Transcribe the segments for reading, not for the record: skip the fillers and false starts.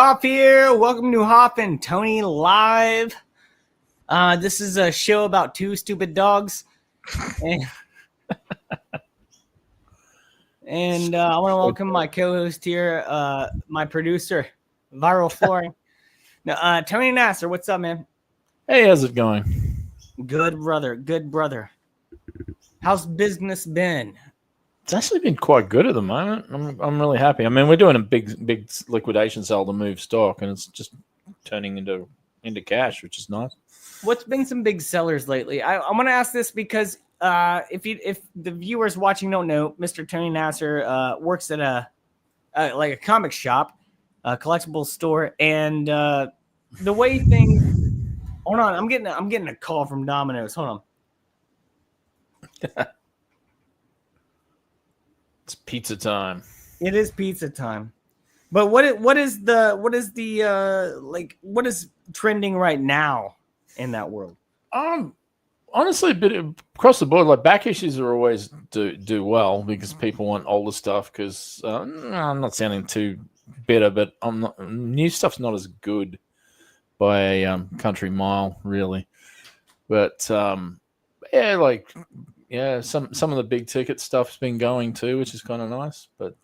Hoff here. Welcome to Hoff and Tony Live. This is a show about two stupid dogs. And I want to welcome my co-host here, my producer, Viral Flooring. Now, Tony Nasser, what's up, man? Hey, how's it going? Good, brother. Good, brother. How's business been? It's actually been quite good at the moment. I'm really happy. I mean, we're doing a big liquidation sale to move stock, and it's just turning into cash, which is nice. What's been some big sellers lately? I want to ask this because if the viewers watching don't know, Mr. Tony Nasser works at a comic shop, a collectible store, and the way things. Hold on, I'm getting a call from Domino's. Hold on. It's pizza time. It is pizza time. But what is trending right now in that world? Honestly, a bit across the board, like back issues are always do well because people want older stuff. Because I'm not sounding too bitter, but new stuff's not as good by a country mile, really. But some of the big ticket stuff's been going too, which is kind of nice. But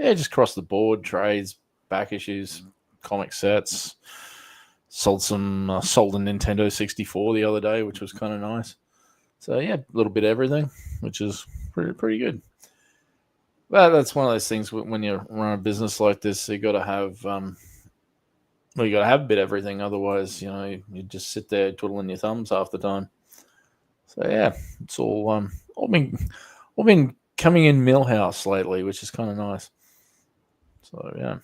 just across the board, trades, back issues, comic sets. Sold a Nintendo 64 the other day, which was kind of nice. So yeah, a little bit of everything, which is pretty good. But that's one of those things when you run a business like this, you got to have you got to have a bit of everything. Otherwise, you just sit there twiddling your thumbs half the time. So yeah, it's all been coming in Millhouse lately, which is kind of nice. So yeah,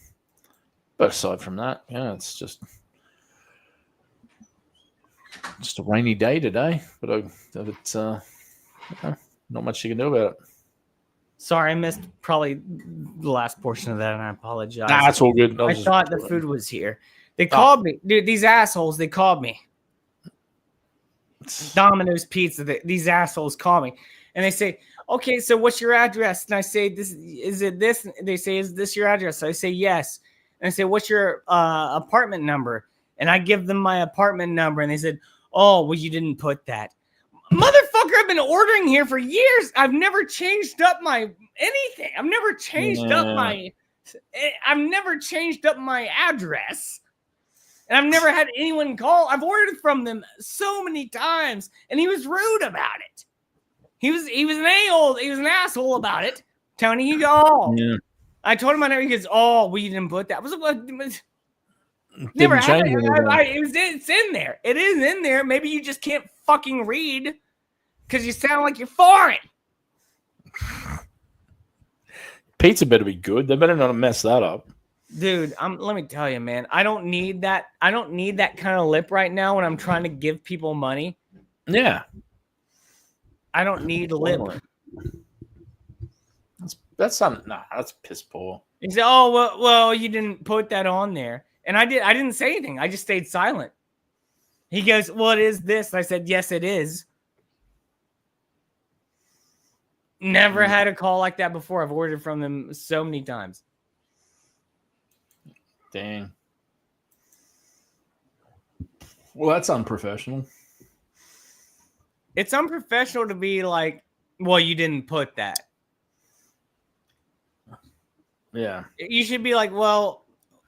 but aside from that, yeah, it's just a rainy day today. But it's not much you can do about it. Sorry, I missed probably the last portion of that, and I apologize. Nah, that's all good. I thought the food was here. They called me, dude. These assholes. They called me. Domino's Pizza. These assholes call me, and they say, "Okay, so what's your address?" And I say, "This is it. This." And they say, "Is this your address?" So I say, "Yes." And I say, "What's your apartment number?" And I give them my apartment number, and they said, "Oh, well, you didn't put that." Motherfucker, I've been ordering here for years. I've never changed up my anything. I've never changed up my address. And I've never had anyone call. I've ordered from them so many times, and he was rude about it. He was an asshole about it. Tony, you go. Yeah. I told him I never. He goes, "Oh, we didn't put that." I was like, never had it. It's in there. It is in there. Maybe you just can't fucking read because you sound like you're foreign. Pizza better be good. They better not mess that up. Dude, let me tell you, man. I don't need that. I don't need that kind of lip right now when I'm trying to give people money. Yeah. I don't need lip. That's piss poor. He said, "Oh, well, you didn't put that on there." And I didn't say anything. I just stayed silent. He goes, "Well, it is this." I said, "Yes, it is." Never had a call like that before. I've ordered from them so many times. Dang. Well, that's unprofessional. It's unprofessional to be like, "Well, you didn't put that." Yeah. You should be like, "Well,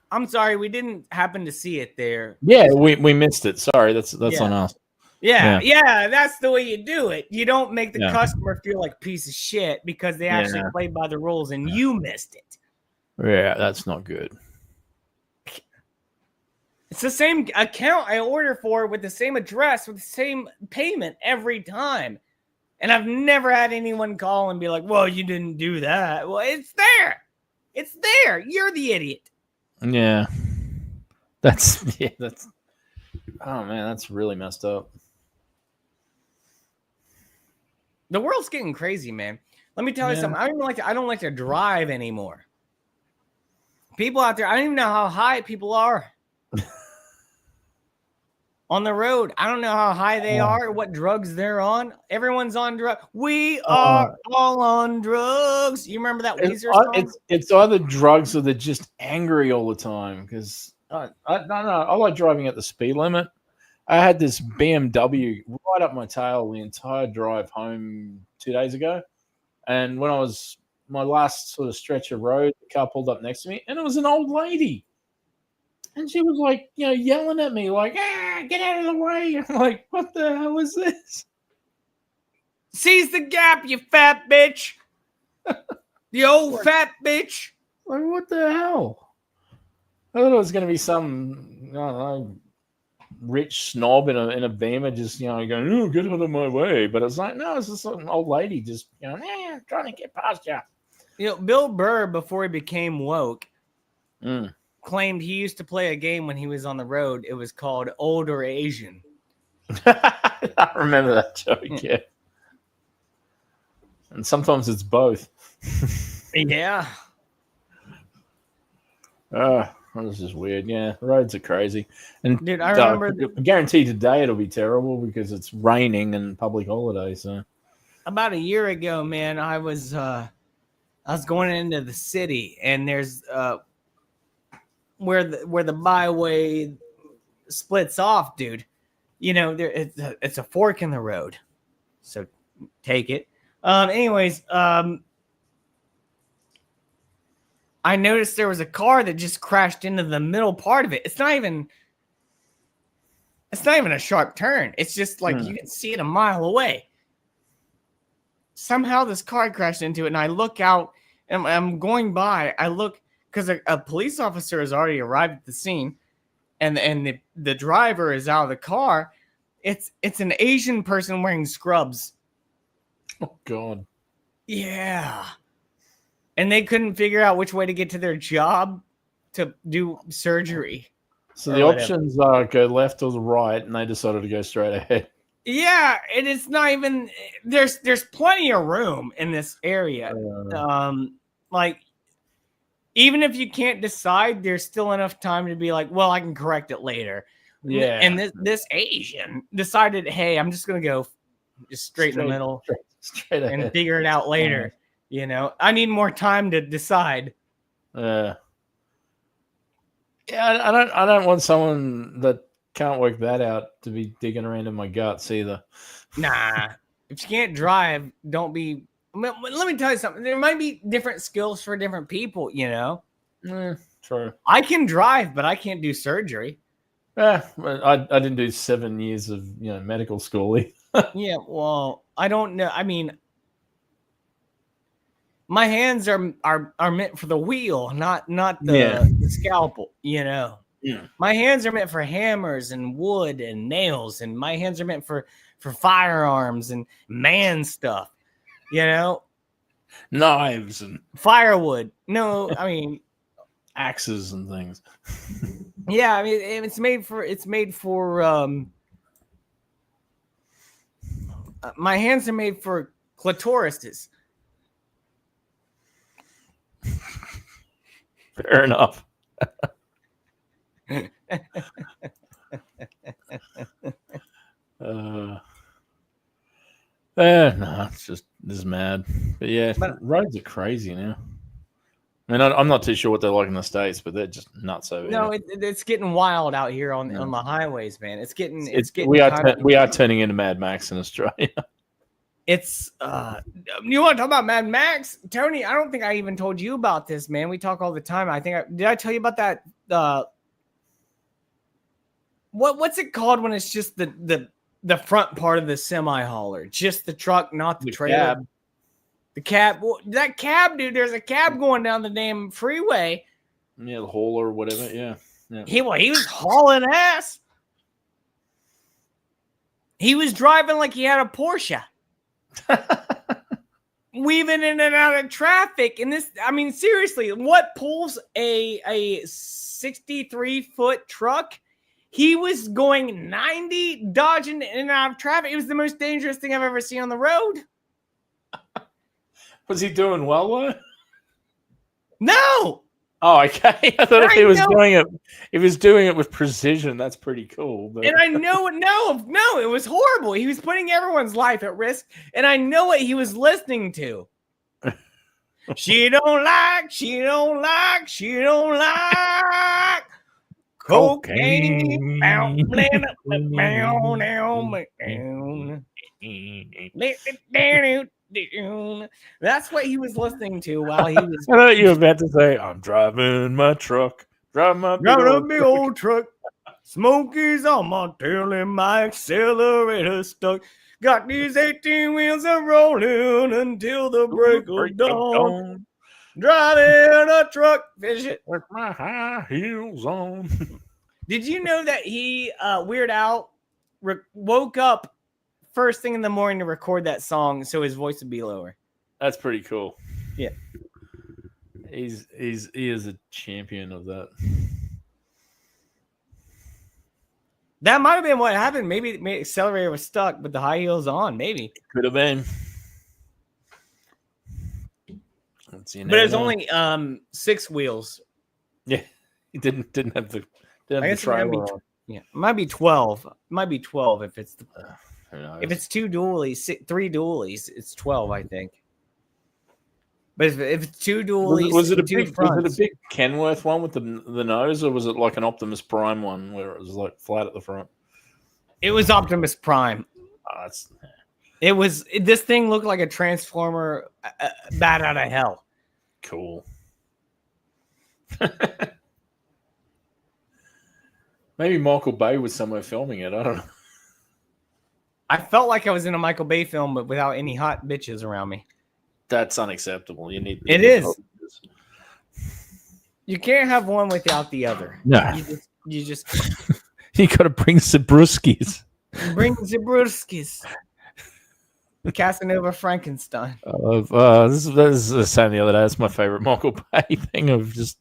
I'm sorry, we didn't happen to see it there." Yeah, we missed it. Sorry, that's on us. Yeah, that's the way you do it. You don't make the customer feel like a piece of shit because they actually played by the rules and you missed it. Yeah, that's not good. It's the same account I order for with the same address, with the same payment every time. And I've never had anyone call and be like, "Well, you didn't do that." Well, it's there. It's there. You're the idiot. Yeah. That's oh man, that's really messed up. The world's getting crazy, man. Let me tell you something. I don't like to drive anymore. People out there, I don't even know how high people are. on the road. I don't know how high they are or what drugs they're on. Everyone's on drugs. We are all on drugs. You remember that Weezer song? It's either drugs or they're just angry all the time. Because I don't know. I like driving at the speed limit. I had this BMW right up my tail the entire drive home 2 days ago. And when I was my last sort of stretch of road, the car pulled up next to me, and it was an old lady. And she was like, yelling at me, like, get out of the way. I'm like, what the hell is this? Seize the gap, you fat bitch. The old fat bitch. Like, what the hell? I thought it was going to be some, I don't know, rich snob in a Beamer just, going, oh, get out of my way. But it's like, no, it's just an old lady just, trying to get past you. Bill Burr, before he became woke, claimed he used to play a game when he was on the road. It was called Old or Asian. I remember that joke, yeah. And sometimes it's both. Yeah. This is weird. Yeah, roads are crazy. And dude, I remember. I guarantee today it'll be terrible because it's raining and public holiday. So about a year ago, man, I was going into the city, and there's where the byway splits off, dude. It's a fork in the road, so take it. Anyways, I noticed there was a car that just crashed into the middle part of it. It's not even a sharp turn. It's just like you can see it a mile away. Somehow this car crashed into it, and I look out, and I'm going by. I look because a police officer has already arrived at the scene, and the driver is out of the car. It's an Asian person wearing scrubs. Oh God. Yeah. And they couldn't figure out which way to get to their job to do surgery. So the options are go left or the right, and they decided to go straight ahead. Yeah, and it's not even there's plenty of room in this area. Like even if you can't decide, there's still enough time to be like, well, I can correct it later. Yeah. And this Asian decided, hey, I'm just gonna go just straight in the middle straight ahead. And figure it out later. I need more time to decide. Yeah, I don't want someone that can't work that out to be digging around in my guts either. Nah, if you can't drive, don't be. Let me tell you something. There might be different skills for different people. True. I can drive, but I can't do surgery. Yeah, I didn't do 7 years of medical school. Yeah, well, I don't know. I mean, my hands are meant for the wheel, not the scalpel. Yeah. My hands are meant for hammers and wood and nails, and my hands are meant for firearms and man stuff. Knives and firewood. No, I mean axes and things. Yeah, I mean it's made for my hands are made for clitorises. Fair enough. No, it's just this is mad. But yeah, roads are crazy now. I mean, I'm not too sure what they're like in the States, but they're just nuts over here. No, it's getting wild out here on the highways, man. It's getting. We are turning into Mad Max in Australia. It's you want to talk about Mad Max, Tony? I don't think I even told you about this, man. We talk all the time. Did I tell you about that? What's it called when it's just the front part of the semi hauler, just the truck, not the trailer? Cab. The cab. Well, that cab, dude. There's a cab going down the damn freeway. Yeah, the hauler or whatever. Yeah. He was hauling ass. He was driving like he had a Porsche. Weaving in and out of traffic. And this, I mean, seriously, what pulls a 63-foot truck? He was going 90, dodging in and out of traffic. It was the most dangerous thing I've ever seen on the road. Was he doing well, though? No. Oh, okay. I thought if I he was know- doing it, if he was doing it with precision, that's pretty cool. But And I know, no, it was horrible. He was putting everyone's life at risk, and I know what he was listening to. She don't like cocaine. That's what he was listening to while he was I thought you were about to say, "I'm driving my truck, driving my big driving a old big truck." old truck. Smokies on my tail and my accelerator stuck. Got these 18 wheels a rolling until the break of dawn. Driving a truck, fishing with my high heels on. Did you know that he, Weird Al, woke up first thing in the morning to record that song so his voice would be lower? That's pretty cool. Yeah. He is a champion of that. That might have been what happened. Maybe the accelerator was stuck, but the high heels on. Maybe. Could have been. But it's only 6 wheels. Yeah, he didn't have the I guess trailer it might be, on. it might be 12. It might be 12 if it's Who knows? if it's 2 dualies, 3 dualies, it's 12, I think. But if it's 2 dualies, was it a big Kenworth one with the nose, or was it like an Optimus Prime one where it was like flat at the front? It was Optimus Prime. Oh, This thing looked like a Transformer bat out of hell. Cool. Maybe Michael Bay was somewhere filming it. I don't know. I felt like I was in a Michael Bay film, but without any hot bitches around me. That's unacceptable. It is. You can't have one without the other. No. You just You got to bring Zabruskis. bring Zabruskis. Casanova Frankenstein. This is saying the other day. That's my favorite Michael Bay thing of just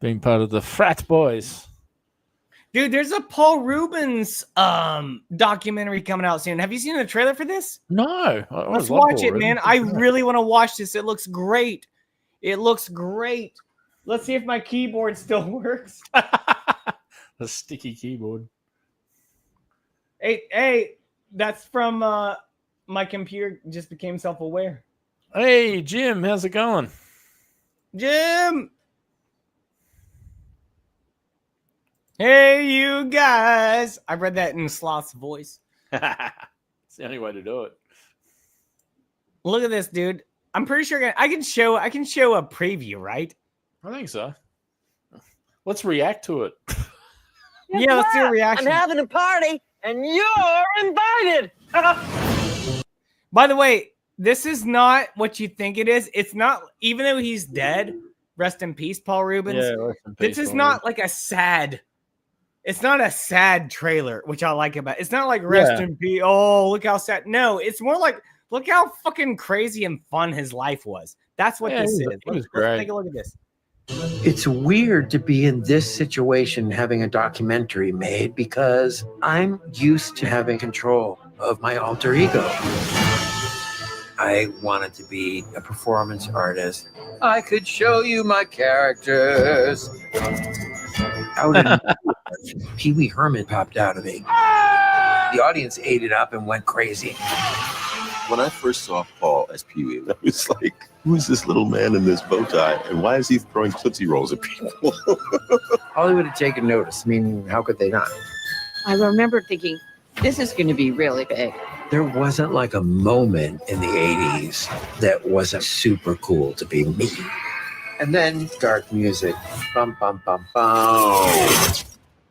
being part of the frat boys. Dude, there's a Paul Rubens documentary coming out soon. Have you seen the trailer for this? No. Let's watch it, man. I really want to watch this. It looks great. Let's see if my keyboard still works. The sticky keyboard. Hey, that's from my computer just became self-aware. Hey, Jim, how's it going? Jim! Hey, you guys! I read that in Sloth's voice. It's the only way to do it. Look at this, dude. I'm pretty sure I can show a preview, right? I think so. Let's react to it. Yeah, let's do a reaction. I'm having a party, and you're invited. By the way, this is not what you think it is. It's not, even though he's dead, rest in peace, Paul Rubens. Yeah, rest in peace, This is Paul not Rubens. like a sad. It's not a sad trailer, which I like about it. It's not like rest in peace. Oh, look how sad. No, it's more like look how fucking crazy and fun his life was. That's what this is. It was great. Let's take a look at this. It's weird to be in this situation having a documentary made because I'm used to having control of my alter ego. I wanted to be a performance artist. I could show you my characters. Out of Pee Wee Herman popped out of me. The audience ate it up and went crazy. When I first saw Paul as Pee Wee, I was like, who is this little man in this bow tie? And why is he throwing Tootsie Rolls at people? Hollywood had taken notice. I mean, how could they not? I remember thinking, this is going to be really big. There wasn't like a moment in the 80s that wasn't super cool to be me. And then dark music. Bum, bum, bum, bum.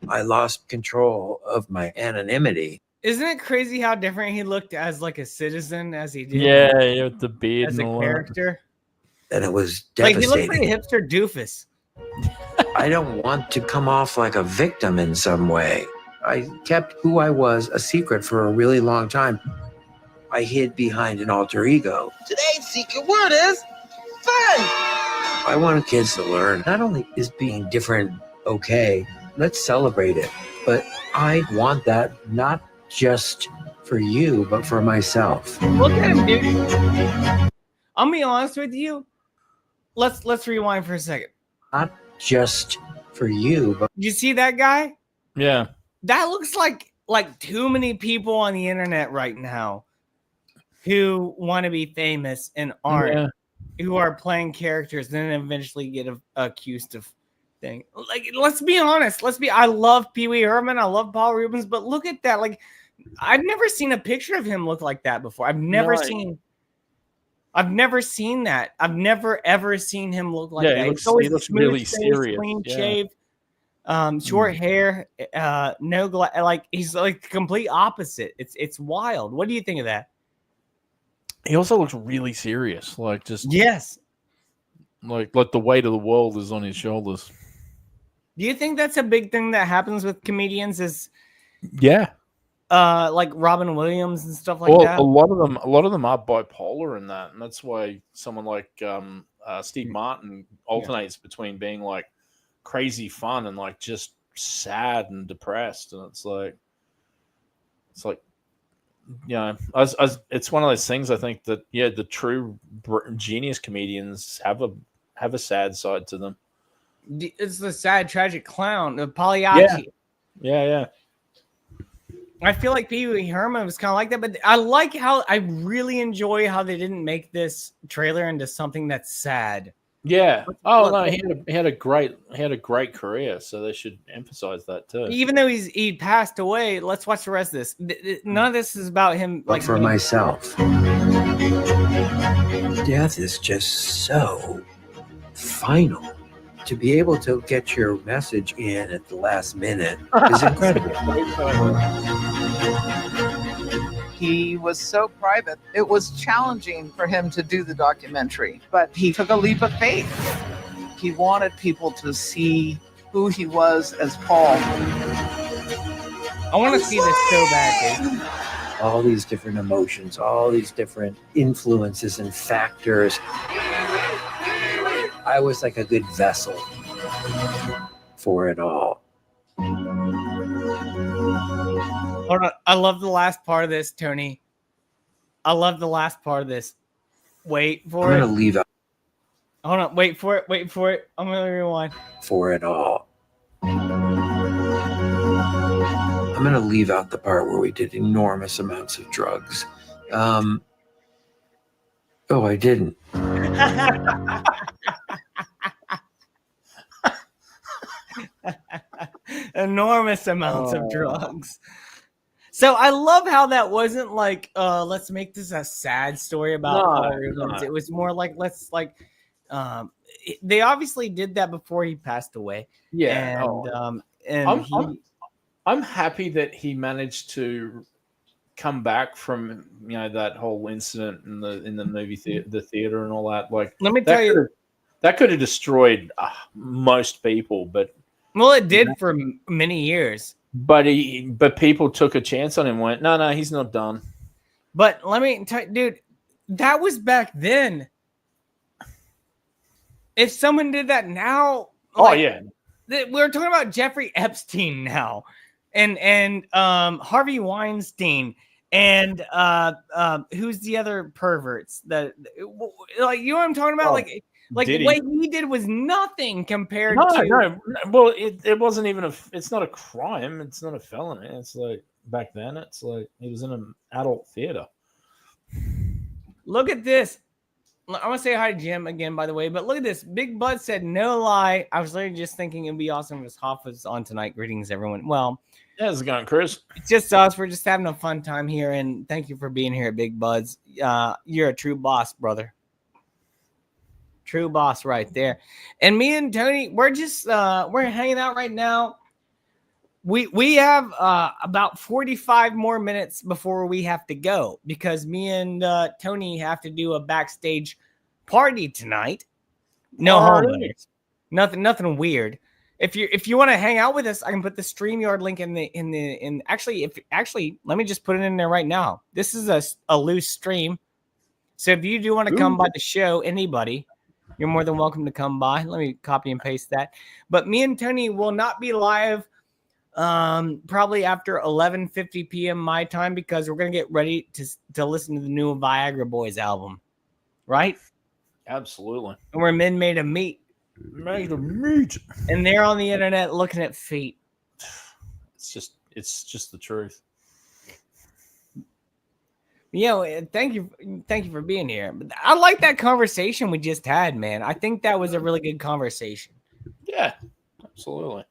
I lost control of my anonymity. Isn't it crazy how different he looked as like a citizen as he did? Yeah, with the beard as a and all character. And it was Like he devastating. looks like a hipster doofus. I don't want to come off like a victim in some way. I kept who I was a secret for a really long time. I hid behind an alter ego. Today's secret word is fun. I wanted kids to learn not only is being different okay, let's celebrate it, but I want that not just for you, but for myself. Look at him, dude. I'll be honest with you. Let's rewind for a second. not just for you, but You see that guy? Yeah. That looks like too many people on the internet right now who want to be famous and aren't, Yeah. who are playing characters, then eventually get accused of thing. Like, let's be honest. I love Pee Wee Herman. I love Paul Rubens, but look at that. Like, I've never seen a picture of him look like that before. I've never seen that. I've never ever seen him look like that. He It's always looks smooth really face, serious. clean Yeah. shave, short hair, no like he's like the complete opposite. It's wild. What do you think of that? He also looks really serious. Like just Yes. like the weight of the world is on his shoulders. Do you think that's a big thing that happens with comedians? Is Yeah. like Robin Williams and stuff like Well, that? a lot of them are bipolar in that, and that's why someone like Steve Martin alternates between being like crazy fun and like just sad and depressed, and it's like it's one of those things. I think that the true genius comedians have a sad side to them. It's the sad, tragic clown, the Pagliacci. Yeah. I feel like Pee Wee Herman was kind of like that, but I really enjoy how they didn't make this trailer into something that's sad. Yeah. Oh no, he had a great career, so they should emphasize that too. Even though he passed away, let's watch the rest of this. None of this is about him. But for myself, death is just so final. To be able to get your message in at the last minute is incredible. He was so private. It was challenging for him to do the documentary, but he took a leap of faith. He wanted people to see who he was as Paul. I want to see this so bad, dude. All these different emotions, all these different influences and factors. I was like a good vessel for it all. Hold on. I love the last part of this, Tony. I love the last part of this. Wait for I'm it. going to leave out Hold on. Wait for it. I'm going to rewind. for it all. I'm going to leave out the part where we did enormous amounts of drugs. Oh, I didn't. Enormous amounts of drugs. So I love how that wasn't like, let's make this a sad story about Paul Rubens. It was more like, let's like, they obviously did that before he passed away. Yeah. And I'm happy that he managed to come back from that whole incident in the movie theater and all that. Like, let me tell you, that could have destroyed most people, but it did for many years. But people took a chance on him and went, no, he's not done. But let me tell you, dude, that was back then. If someone did that now, we're talking about Jeffrey Epstein now, and Harvey Weinstein, and who's the other perverts that like, you know what I'm talking about? Like Diddy. what he did was nothing compared to. No. Well, it wasn't even it's not a crime. It's not a felony. It's like back then. It's like he was in an adult theater. Look at this. I want to say hi to Jim again, by the way. But look at this. Big Bud said, no lie. I was literally just thinking it'd be awesome if Hoff was on tonight. Greetings, everyone. Well, how's it going, Chris? It's just us. We're just having a fun time here. And thank you for being here at Big Buds. You're a true boss, brother. True boss right there. And me and Tony, we're just we're hanging out right now. We have about 45 more minutes before we have to go because me and Tony have to do a backstage party tonight. No homeowners. Nothing weird. If you want to hang out with us, I can put the StreamYard link in actually let me just put it in there right now. This is a loose stream. So if you do want to come by the show, anybody, you're more than welcome to come by. Let me copy and paste that. But me and Tony will not be live probably after 11:50 p.m. my time because we're going to get ready to listen to the new Viagra Boys album. Right? Absolutely. And we're men made of meat. Made of meat. And they're on the internet looking at feet. It's just the truth. Thank you for being here. I like that conversation we just had, man. I think that was a really good conversation. Yeah, absolutely.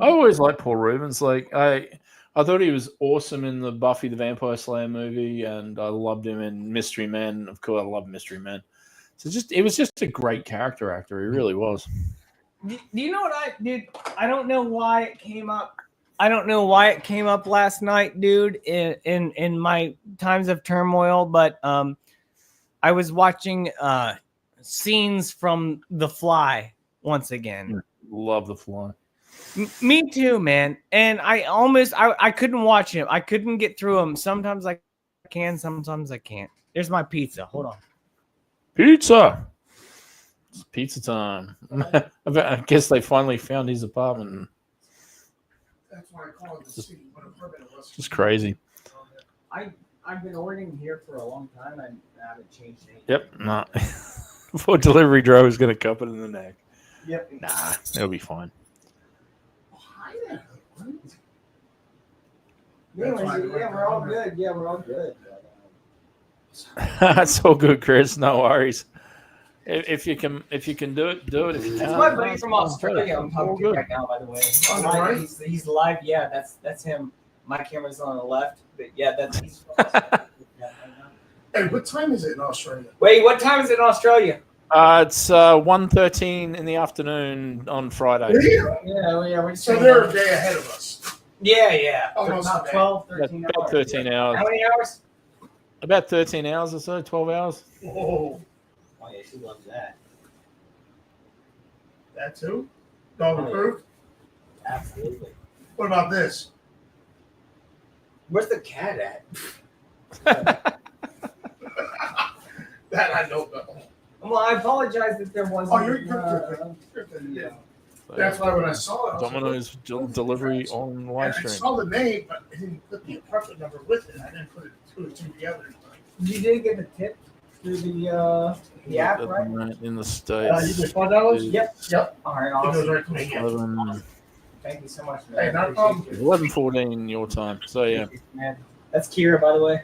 I always liked Paul Rubens. Like I thought he was awesome in the Buffy the Vampire Slayer movie, and I loved him in Mystery Men. Of course, I love Mystery Men. So it was just a great character actor. He really was. Do you know what dude? I don't know why it came up. I don't know why it came up last night, dude, in my times of turmoil, but I was watching scenes from The Fly once again. Love The Fly. Me too, man. And I couldn't watch him. I couldn't get through him. Sometimes I can, sometimes I can't. There's my pizza. Hold on. Pizza. It's pizza time. I guess they finally found his apartment. That's why I call it the city. What apartment it was. Just crazy. I've been ordering here for a long time. I haven't changed anything. Yep. Nah. Before delivery driver's gonna cup it in the neck. Yep. Nah, it'll be fine. Hi there. Yeah, we're all good. Yeah, we're all good. That's all good, Chris. No worries. If you can do it, do it. If you That's can't, my buddy from Australia. I'm all talking to good. right now, by the way. On the right? He's live. Yeah, that's him. My camera's on the left, but yeah, he's from Australia. Hey, what time is it in Australia? Wait, what time is it in Australia? It's 1:13 in the afternoon on Friday. Yeah, we're just So they're a day ahead of us. Yeah. Almost About a day. 12, 13 About hours. 13 hours. How many hours? About 13 hours or so, 12 hours. Whoa. Oh, yeah, she loves that. That too? Dog approved? Absolutely. What about this? Where's the cat at? That I know about. Well, I apologize if there wasn't. Oh, you're That's why when I saw it, I was like, Domino's delivery on and live I stream. saw the name, but I didn't put the apartment number with it. I didn't put it two and two together. You did get the tip through the app, right? In the You States. get $5? Yep. Yep. All right, It goes awesome. right to me. Yeah. 11, Thank you so much, Hey, man. not a problem. 11:14 your time. So yeah, Man. That's Kira, by the way.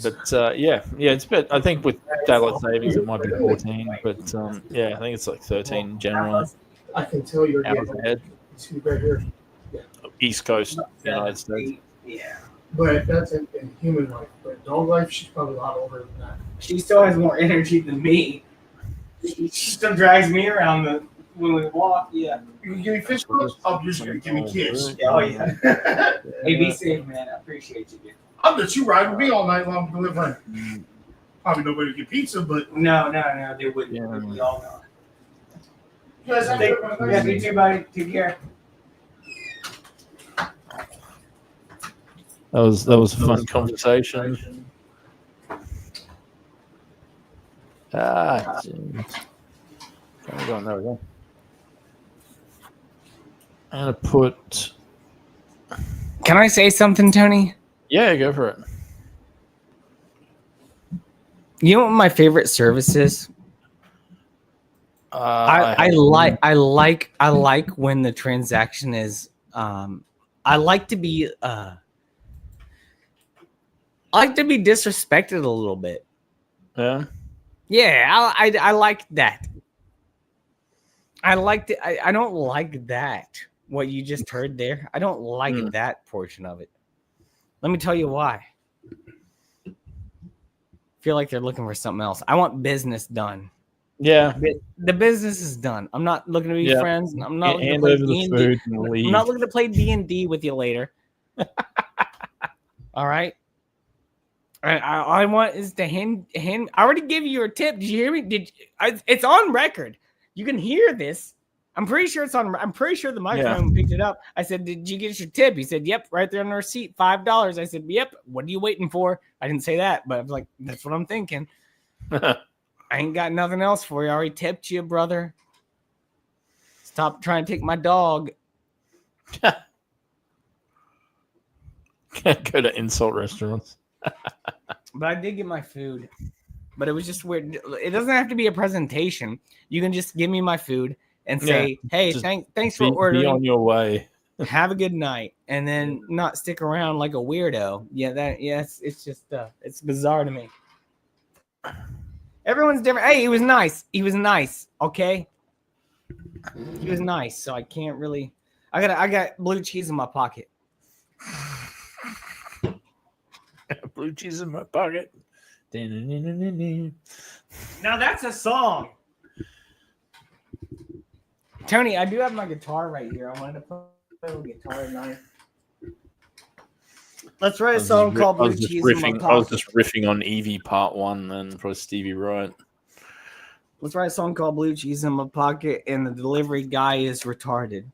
but yeah, it's a bit. I think with daylight savings it might be 14, but yeah, I think it's like 13 generally. I can tell you're Hours getting ahead, see right here. East Coast, United States. Yeah. But that's in human life. But dog life, she's probably a lot older than that. She still has more energy than me. She still drags me around when we walk. Yeah. You can give me fish bowls? Oh, you're just gonna give me kids. Oh, yeah. Hey, be safe, man. I appreciate you, dude. I'll let you ride with me all night long delivering. Probably nobody would get pizza, but No, they wouldn't. Yeah. We all know. you guys have Take, a good yeah, night. you too, buddy. Take care. That was a fun conversation. There we go. I'm gonna put. Can I say something, Tony? Yeah, go for it. You know what my favorite service is? I like when the transaction is I like to be disrespected a little bit. Yeah. Yeah, I like that. I don't like that. What you just heard there. I don't like that portion of it. Let me tell you why. Feel like they're looking for something else. I want business done. Yeah. The business is done. I'm not looking to be friends. I'm not looking to Hand play over the D&D. food and leave. I'm not looking to play D&D with you later. All right. All I want is to hand. I already gave you your tip. Did you hear me? It's on record. You can hear this. I'm pretty sure it's on. I'm pretty sure the microphone picked it up. I said, "Did you get your tip?" He said, "Yep, right there on the receipt, $5." I said, "Yep. What are you waiting for?" I didn't say that, but I was like, "That's what I'm thinking." I ain't got nothing else for you. I already tipped you, brother. Stop trying to take my dog. Can't go to insult restaurants. But I did get my food. but it was just weird. It doesn't have to be a presentation. You can just give me my food and say, "Hey, just thanks for Be ordering. on your way. Have a good night," and then not stick around like a weirdo. It's just it's bizarre to me. Everyone's different. Hey, he was nice. He was nice. Okay, he was nice. So I can't really. I got blue cheese in my pocket. Blue cheese in my pocket. Now that's a song. Tony, I do have my guitar right here. I wanted to play a guitar tonight. Let's write a song called Blue Cheese in My Pocket. I was just riffing on Evie Part 1 then for Stevie Wright. Let's write a song called Blue Cheese in My Pocket, and the delivery guy is retarded.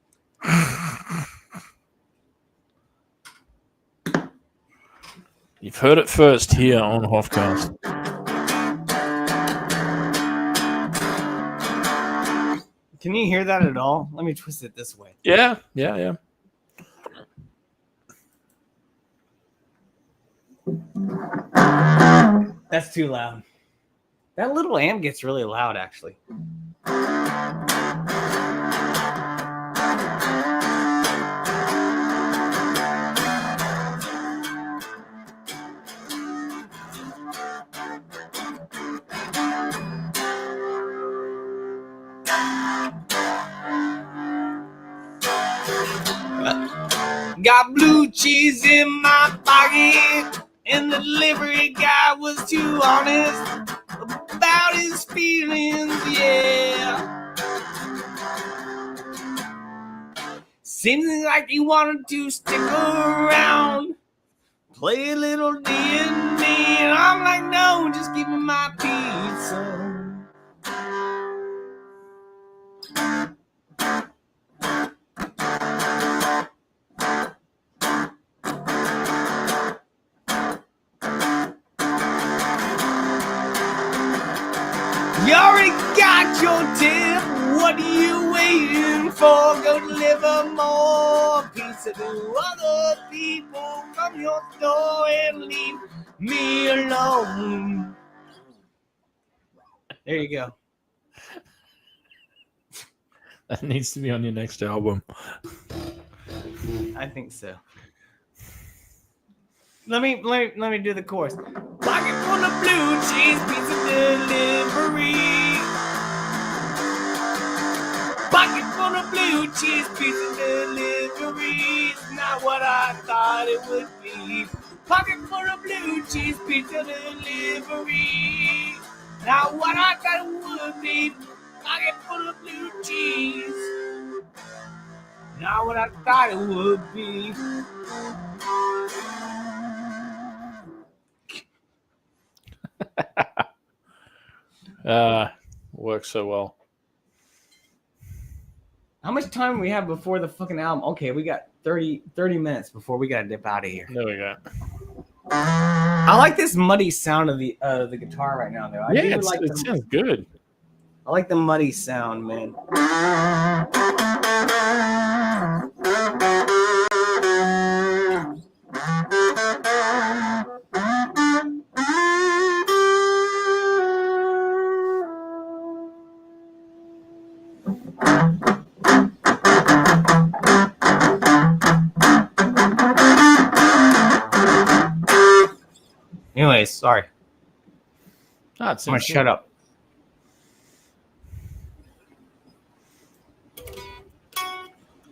You've heard it first here on Hoffcast. Can you hear that at all? Let me twist it this way. Yeah. That's too loud. That little amp gets really loud, actually. Got blue cheese in my pocket, and the delivery guy was too honest about his feelings, yeah. Seems like he wanted to stick around, play a little D&D, and I'm like, no, just give me my pizza. You already got your tip. What are you waiting for? Go deliver more pizza to other people from your store and leave me alone. There you go. That needs to be on your next album. I think so. Let me do the chorus. Pocket full of blue cheese pizza delivery. Pocket full of blue cheese pizza delivery. It's not what I thought it would be. Pocket full of blue cheese pizza delivery. Not what I thought it would be. Pocket full of blue cheese. Not what I thought it would be. Works so well. How much time do we have before the fucking album? Okay, we got 30 minutes before we gotta dip out of here. There we go. I like this muddy sound of the guitar right now, though. It sounds good. I like the muddy sound, man. Anyways, sorry. I'm gonna shut up.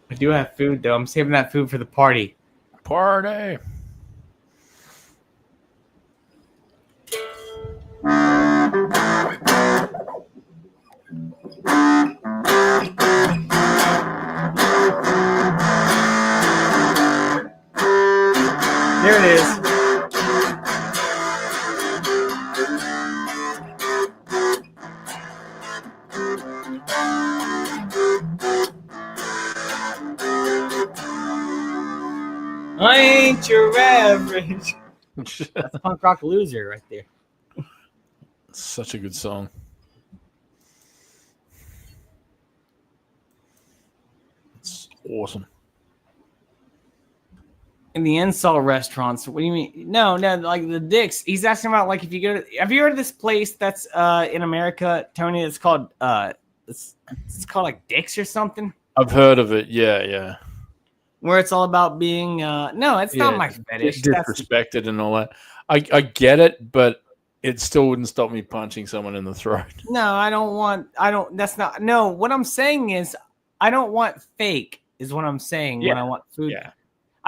I do have food though. I'm saving that food for the party. Party. There it is. I ain't your average. That's Punk Rock Loser right there. Such a good song. It's awesome. In the insult restaurants. What do you mean? No, like the dicks. He's asking about like if you go to. Have you heard of this place that's in America, Tony? It's called it's called like Dick's or something. I've heard of it. Yeah. Where it's all about being. No, it's not my fetish. Disrespected and all that. I get it, but it still wouldn't stop me punching someone in the throat. No, I don't want. I don't. That's not. No, what I'm saying is, I don't want fake. Is what I'm saying when I want food. Yeah.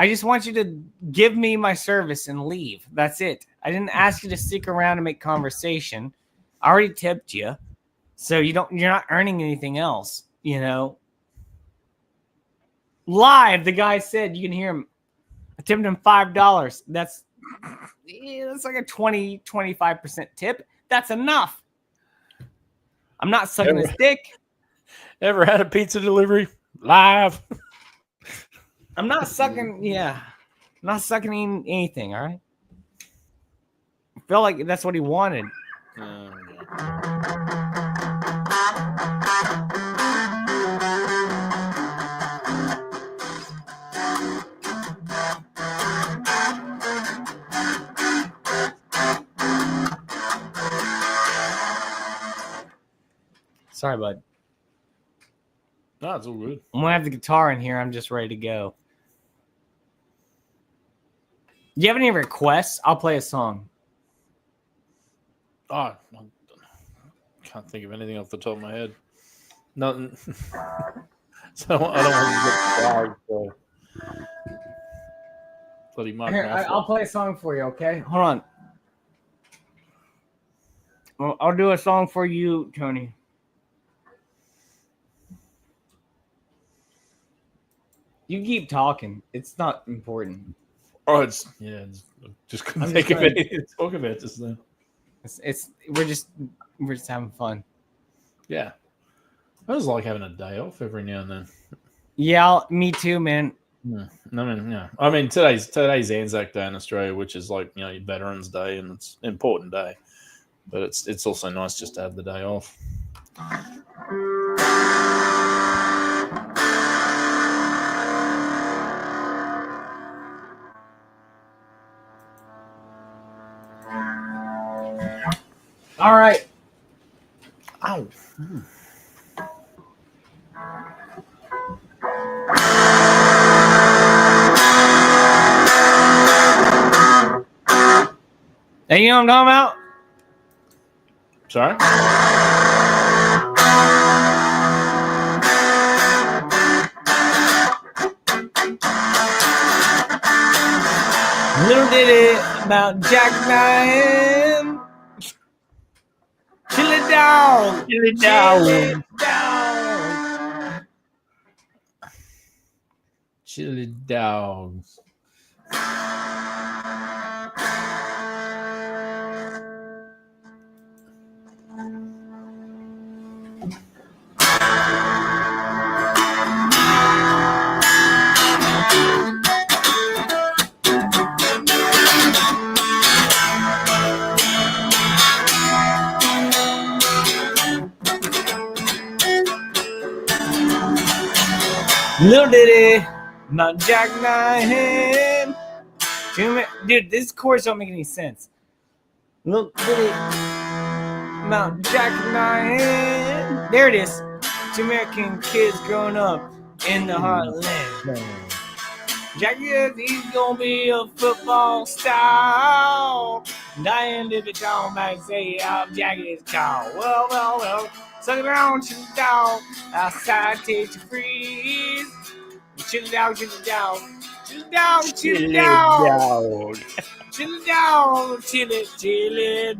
I just want you to give me my service and leave. That's it. I didn't ask you to stick around and make conversation. I already tipped you. So you're not earning anything else, you know. Live, the guy said, you can hear him. I tipped him $5. That's like a 20-25% tip. That's enough. I'm not sucking his dick. Ever had a pizza delivery live? I'm not sucking, I'm not sucking anything, all right? I feel like that's what he wanted. Sorry, bud. No, it's all good. I'm going to have the guitar in here. I'm just ready to go. Do you have any requests? I'll play a song. Oh, I can't think of anything off the top of my head. Nothing. So I don't want to get flagged. Bloody Mike. Here, I'll play a song for you, okay? Hold on. Well, I'll do a song for you, Tony. You keep talking. It's not important. Oh, just couldn't think of anything to talk about just then. We're just having fun. Yeah. I just like having a day off every now and then. Yeah, me too, man. I mean, today's Anzac Day in Australia, which is like, you know, your Veterans Day, and it's an important day. But it's also nice just to have the day off. All right. Ow. Hey, you know what I'm talking about? Sorry? Little ditty about jackknife. Chill it down. Chill it down. Chill it down. Chill it down. Little ditty about jackknife. Dude, this chorus don't make any sense. Little ditty about jackknife. There it is. Two American kids growing up in the heartland. Jackie, he's gonna be a football star. Dying to be called back, say out Jackie's call. Well. Suck it down, chill it down. Outside, take your freeze. Chill it down, chill it down. Chill it down, chill it down. Chill it down, chill it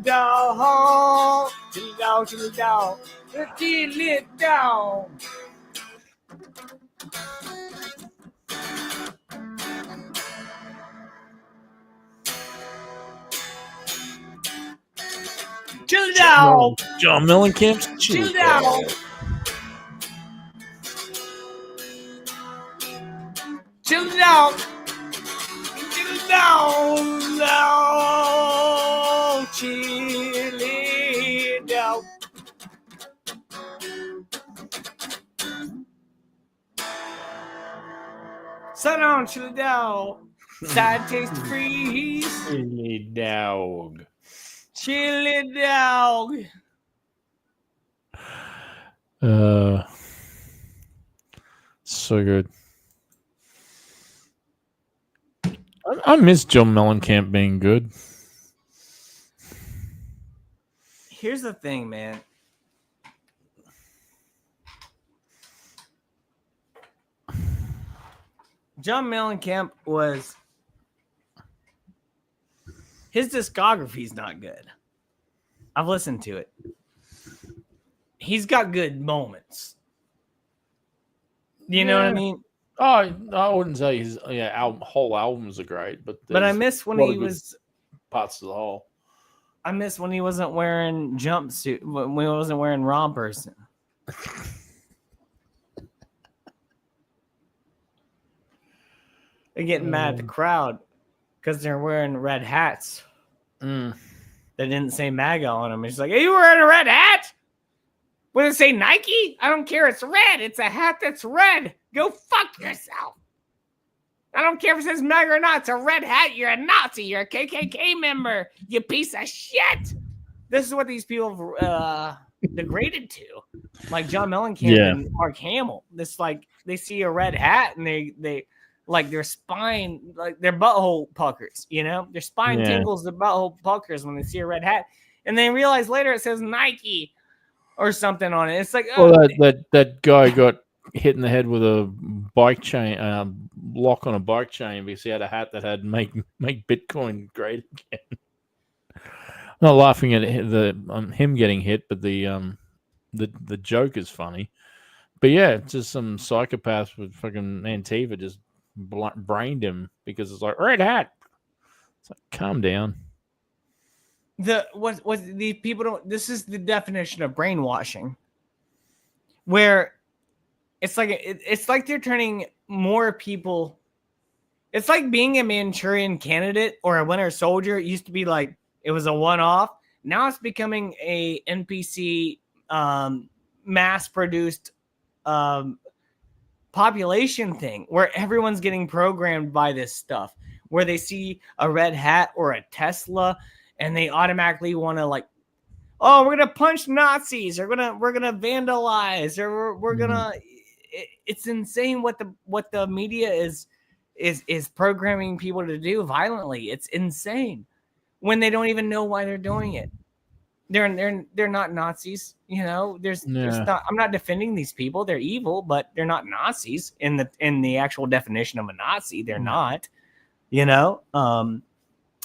down. Chill it down, chill it down. Chill it down. Chill it down. John Mellencamp's Chill it down. Chill it down. Chill it down. Down. Chill it down. Sit down, chill it down. Side taste freeze. Chili dog. Chili dog. So good. I miss John Mellencamp being good. Here's the thing, man. John Mellencamp was... His discography's not good. I've listened to it. He's got good moments. You know what I mean? Oh, I wouldn't say his whole albums are great, but I miss when he was parts of the whole. I miss when he wasn't wearing jumpsuit, when he wasn't wearing rompers. They're getting mad at the crowd because they're wearing red hats. They didn't say MAGA on them. It's like, are you wearing a red hat? Would it say Nike? I don't care. It's red. It's a hat that's red. Go fuck yourself. I don't care if it says MAGA or not. It's a red hat. You're a Nazi. You're a KKK member. You piece of shit. This is what these people degraded to. Like John Mellencamp and Mark Hamill. This like they see a red hat and they like their spine, like their butthole puckers, you know? Their spine tingles, their butthole puckers when they see a red hat. And they realize later it says Nike or something on it. It's like, well, that guy got hit in the head with a bike chain, lock on a bike chain because he had a hat that had make Bitcoin great again. I'm not laughing at him getting hit, but the joke is funny. But yeah, it's just some psychopaths with fucking Antifa just brained him because it's like red hat. It's like, calm down. What the people don't. This is the definition of brainwashing, where it's like they're turning more people. It's like being a Manchurian Candidate or a Winter Soldier. It used to be like it was a one-off. Now it's becoming a NPC, mass-produced population thing where everyone's getting programmed by this stuff. Where they see a red hat or a Tesla. And they automatically want to like, oh, we're gonna punch Nazis, or we're gonna vandalize, or we're gonna. It's insane what the media is programming people to do violently. It's insane when they don't even know why they're doing it. They're not Nazis, you know. There's not. I'm not defending these people. They're evil, but they're not Nazis in the actual definition of a Nazi. They're not, you know.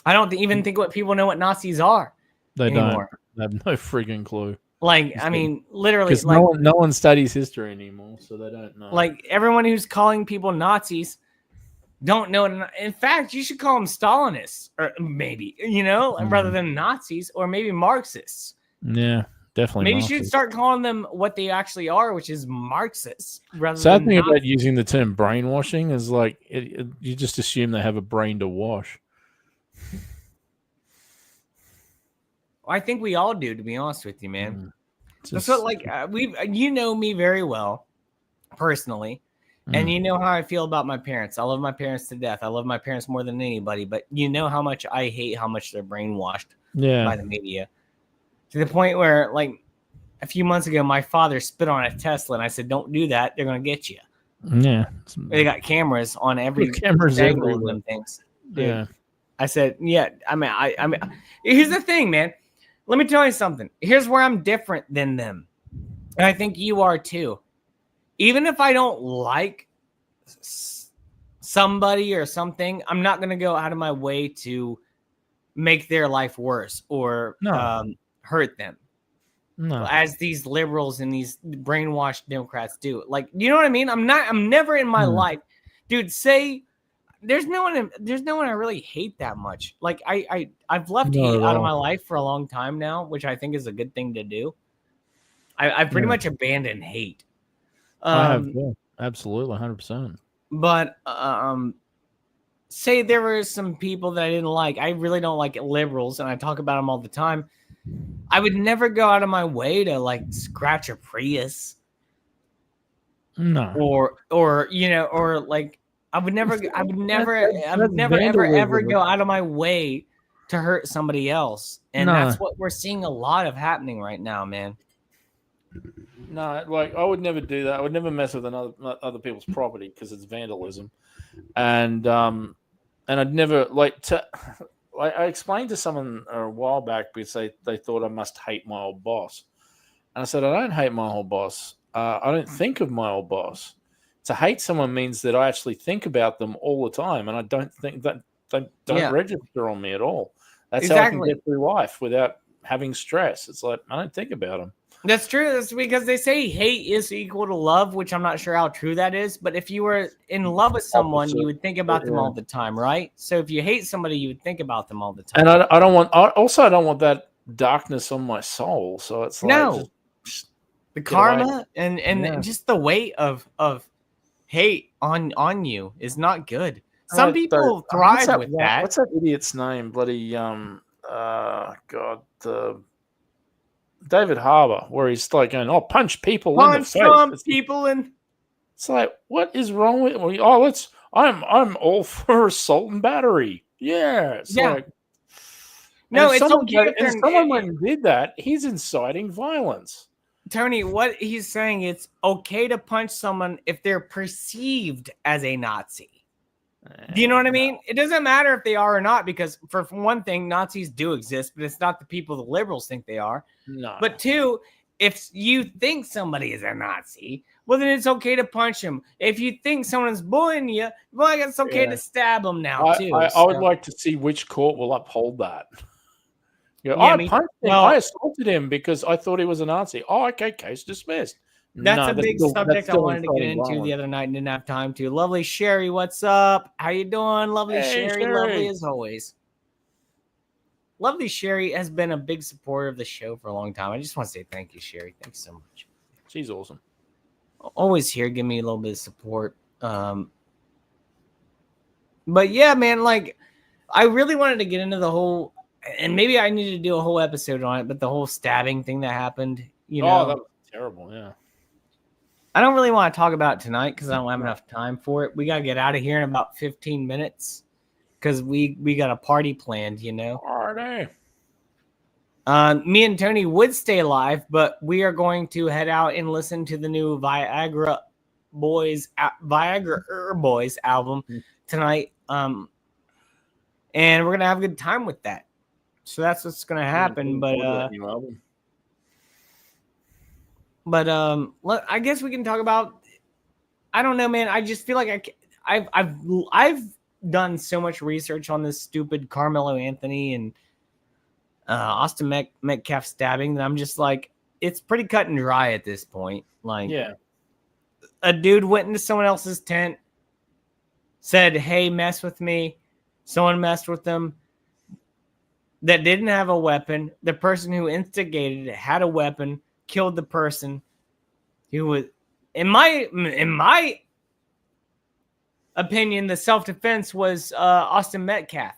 I don't even think what people know what Nazis are. They anymore. Don't. They have no freaking clue. Like, I mean, literally, because like, no one studies history anymore, so they don't know. Like everyone who's calling people Nazis don't know. In fact, you should call them Stalinists, or maybe, you know, rather than Nazis, or maybe Marxists. Yeah, definitely. Maybe you should start calling them what they actually are, which is Marxists. Sad thing about using the term brainwashing is like you just assume they have a brain to wash. I think we all do, to be honest with you, man. That's what, like, you know me very well, personally, and you know how I feel about my parents. I love my parents to death. I love my parents more than anybody, but you know how much I hate how much they're brainwashed by the media. To the point where, like, a few months ago, my father spit on a Tesla, and I said, "Don't do that. They're going to get you." Yeah, they got cameras on every cameras angle of them things. Dude. Yeah, I said, yeah. I mean, here's the thing, man. Let me tell you something. Here's where I'm different than them. And I think you are too. Even if I don't like somebody or something, I'm not going to go out of my way to make their life worse or hurt them. No. As these liberals and these brainwashed Democrats do. Like, you know what I mean? I'm never in my life. Dude, there's no one I really hate that much. Like I've left hate out of my life for a long time now, which I think is a good thing to do. I've pretty much abandoned hate. I have, absolutely, 100%. But say there were some people that I didn't like. I really don't like liberals, and I talk about them all the time. I would never go out of my way to like scratch a Prius. No. Or you know, or like I would never That's ever vandalism. go out of my way to hurt somebody else. And No. that's what we're seeing a lot of happening right now, man. No, like I would never do that. I would never mess with other people's property because it's vandalism, and I'd never I explained to someone a while back because they thought I must hate my old boss, and I said I don't hate my old boss. I don't think of my old boss. To hate someone means that I actually think about them all the time, and I don't think that they don't register on me at all. That's how I can get through life without having stress. It's like I don't think about them. That's true. That's because they say hate is equal to love, which I'm not sure how true that is. But if you were in love with someone, you would think about them all the time, right? So if you hate somebody, you would think about them all the time. And I don't want that darkness on my soul. So it's like the karma and just the weight of hate on you is not good. Some people thrive with that. What's that idiot's name? Bloody David Harbour, where he's like going, "Oh, punch people in the face." It's like, what is wrong with? I'm all for assault and battery. Yeah, like, no, it's okay. If someone went and did that, he's inciting violence. Tony, what he's saying, it's okay to punch someone if they're perceived as a Nazi. Do you know what I mean? It doesn't matter if they are or not, because for one thing, Nazis do exist, but it's not the people the liberals think they are. No. But two, if you think somebody is a Nazi, well, then it's okay to punch him. If you think someone's bullying you, well, it's okay to stab them now, too. I would like to see which court will uphold that. I punched him. I assaulted him because I thought he was a Nazi. Oh, okay, case dismissed. That's a big subject I wanted to get into the other night and didn't have time to. Lovely Sherry, what's up? How you doing? Lovely Sherry, lovely as always. Lovely Sherry has been a big supporter of the show for a long time. I just want to say thank you, Sherry. Thanks so much. She's awesome. Always here, give me a little bit of support. But yeah, man, like I really wanted to get into the whole, and maybe I need to do a whole episode on it, but the whole stabbing thing that happened, you know. That was terrible, yeah. I don't really want to talk about it tonight because I don't have enough time for it. We got to get out of here in about 15 minutes because we got a party planned, you know. Party. Me and Tony would stay live, but we are going to head out and listen to the new Viagra Boys album tonight. And we're going to have a good time with that. So that's what's going to happen. But I guess we can talk about. I don't know, man. I just feel like I've done so much research on this stupid Carmelo Anthony and Austin Metcalf stabbing that I'm just like, it's pretty cut and dry at this point. Like, a dude went into someone else's tent, said, "Hey, mess with me." Someone messed with them that didn't have a weapon. The person who instigated it had a weapon. Killed the person who was, in my opinion, the self-defense was Austin Metcalf,